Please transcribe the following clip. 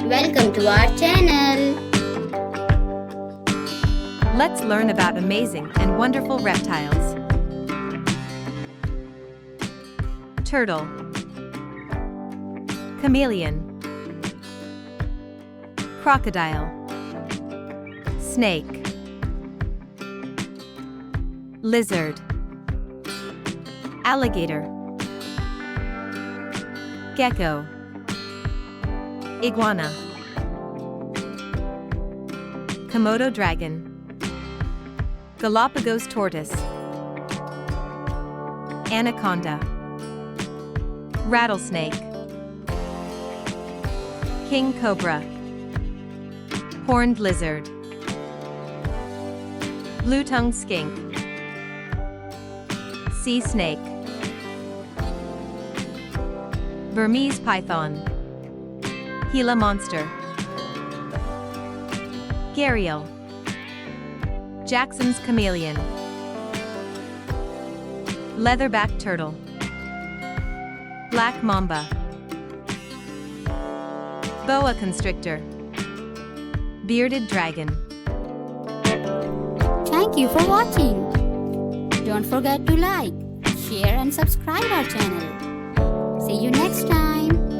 Welcome to our channel. Let's learn about amazing and wonderful reptiles. Turtle, chameleon, crocodile, snake, lizard, alligator, gecko, iguana, Komodo dragon, Galapagos tortoise, anaconda, rattlesnake, king cobra, horned lizard, blue-tongued skink, sea snake, Burmese python, Gila monster, gharial, Jackson's chameleon, leatherback turtle, black mamba, boa constrictor, bearded dragon. Thank you for watching. Don't forget to like, share and subscribe our channel. See you next time.